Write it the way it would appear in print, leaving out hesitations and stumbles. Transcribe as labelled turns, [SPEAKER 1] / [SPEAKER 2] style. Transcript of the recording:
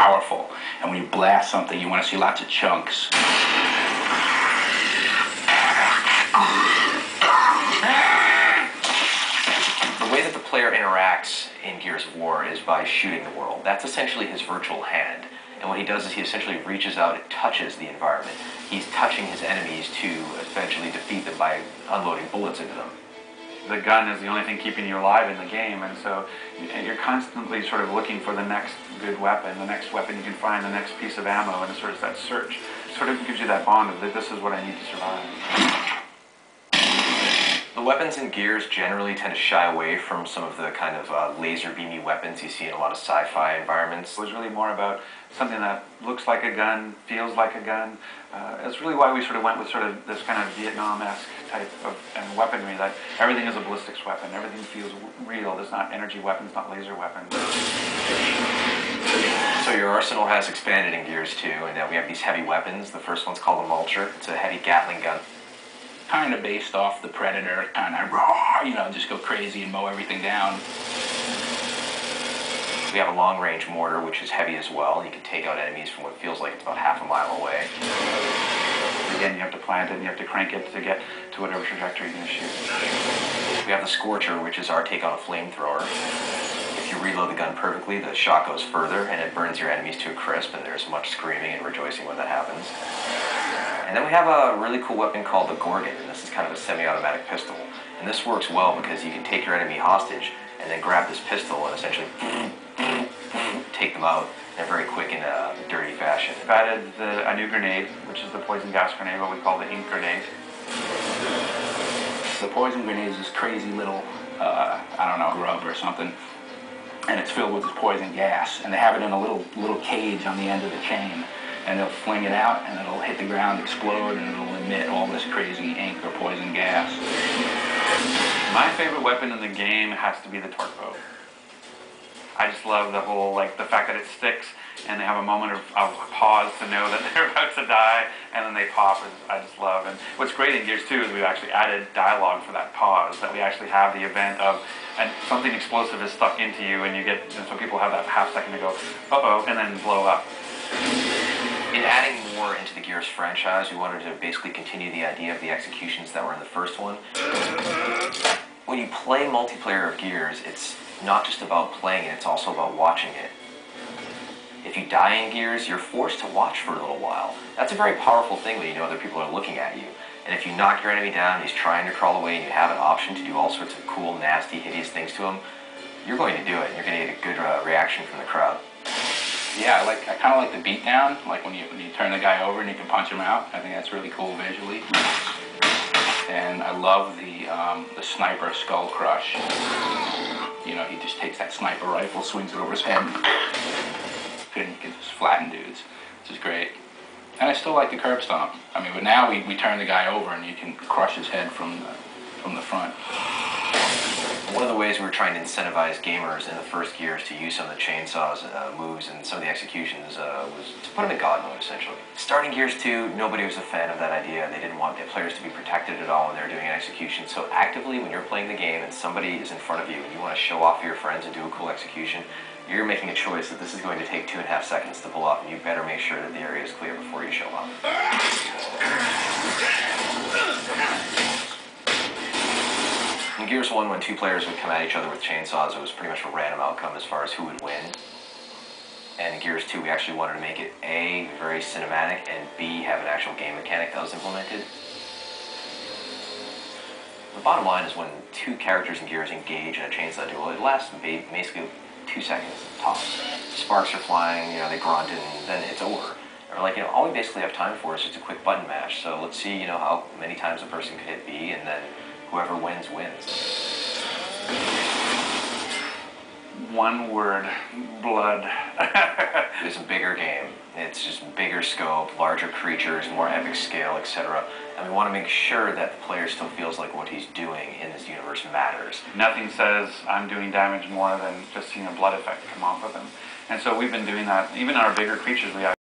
[SPEAKER 1] powerful. And when you blast something, you want to see lots of chunks.
[SPEAKER 2] The way that the player interacts in Gears of War is by shooting the world. That's essentially his virtual hand. And what he does is he essentially reaches out and touches the environment. He's touching his enemies to eventually defeat them by unloading bullets into them.
[SPEAKER 3] The gun is the only thing keeping you alive in the game, and so you're constantly sort of looking for the next good weapon, the next weapon you can find, the next piece of ammo, and it's sort of that search. It sort of gives you that bond of that this is what I need to survive.
[SPEAKER 2] The weapons in Gears generally tend to shy away from some of the kind of laser beamy weapons you see in a lot of sci-fi environments.
[SPEAKER 3] It was really more about something that looks like a gun, feels like a gun. It's really why we sort of went with sort of this kind of Vietnam-esque type of weaponry, that everything is a ballistics weapon, everything feels real. There's not energy weapons, not laser weapons.
[SPEAKER 2] So your arsenal has expanded in Gears 2, and we have these heavy weapons. The first one's called a Mulcher. It's a heavy Gatling gun.
[SPEAKER 1] Kind of based off the Predator, kind of raw, you know, just go crazy and mow everything down.
[SPEAKER 2] We have a long-range mortar, which is heavy as well. You can take out enemies from what feels like it's about half a mile away.
[SPEAKER 3] Again, you have to plant it and you have to crank it to get to whatever trajectory you're going to shoot.
[SPEAKER 2] We have the Scorcher, which is our take on a flamethrower. If you reload the gun perfectly, the shot goes further and it burns your enemies to a crisp, and there's much screaming and rejoicing when that happens. And then we have a really cool weapon called the Gorgon, and this is kind of a semi-automatic pistol. And this works well because you can take your enemy hostage and then grab this pistol and essentially take them out in a very quick and dirty fashion.
[SPEAKER 3] We've added a new grenade, which is the poison gas grenade, what we call the ink grenade.
[SPEAKER 1] The poison grenade is this crazy little, I don't know, grub or something, and it's filled with this poison gas, and they have it in a little cage on the end of the chain, and they'll fling it out, and it'll hit the ground, explode, and it'll emit all this crazy ink or poison gas.
[SPEAKER 3] My favorite weapon in the game has to be the torque bow. I just love the whole, like, the fact that it sticks and they have a moment of pause to know that they're about to die, and then they pop. I just love. And what's great in Gears 2 is we've actually added dialogue for that pause, that we actually have the event of and something explosive is stuck into you, and you get, and so people have that half second to go, uh-oh, and then blow up.
[SPEAKER 2] In adding more into the Gears franchise, we wanted to basically continue the idea of the executions that were in the first one. When you play multiplayer of Gears, it's not just about playing it, it's also about watching it. If you die in Gears, you're forced to watch for a little while. That's a very powerful thing when you know other people are looking at you. And if you knock your enemy down, he's trying to crawl away, and you have an option to do all sorts of cool, nasty, hideous things to him, you're going to do it, and you're going to get a good reaction from the crowd.
[SPEAKER 1] Yeah, I kind of like the beatdown, like when you turn the guy over and you can punch him out. I think that's really cool visually. And I love the sniper skull crush. You know, he just takes that sniper rifle, swings it over his head, and you can just flatten dudes, which is great. And I still like the curb stomp. I mean, but now we turn the guy over and you can crush his head from the front.
[SPEAKER 2] One of the ways we were trying to incentivize gamers in the first Gears to use some of the chainsaws moves and some of the executions was to put them in God mode, essentially. Starting Gears 2, nobody was a fan of that idea. They didn't want the players to be protected at all when they were doing an execution. So actively, when you're playing the game and somebody is in front of you and you want to show off for your friends and do a cool execution, you're making a choice that this is going to take 2.5 seconds to pull off, and you better make sure that the area is clear before you show up. In Gears 1, when two players would come at each other with chainsaws, it was pretty much a random outcome as far as who would win. And in Gears 2, we actually wanted to make it A, very cinematic, and B, have an actual game mechanic that was implemented. The bottom line is when two characters in Gears engage in a chainsaw duel, it lasts basically 2 seconds tops. Sparks are flying, you know, they grunt, and then it's over. Or like, you know, all we basically have time for is just a quick button mash. So let's see, you know, how many times a person could hit B, and then whoever wins, wins.
[SPEAKER 3] One word, blood.
[SPEAKER 2] It's a bigger game. It's just bigger scope, larger creatures, more epic scale, etc. And we want to make sure that the player still feels like what he's doing in this universe matters.
[SPEAKER 3] Nothing says I'm doing damage more than just seeing a blood effect come off of him. And so we've been doing that. Even our bigger creatures, we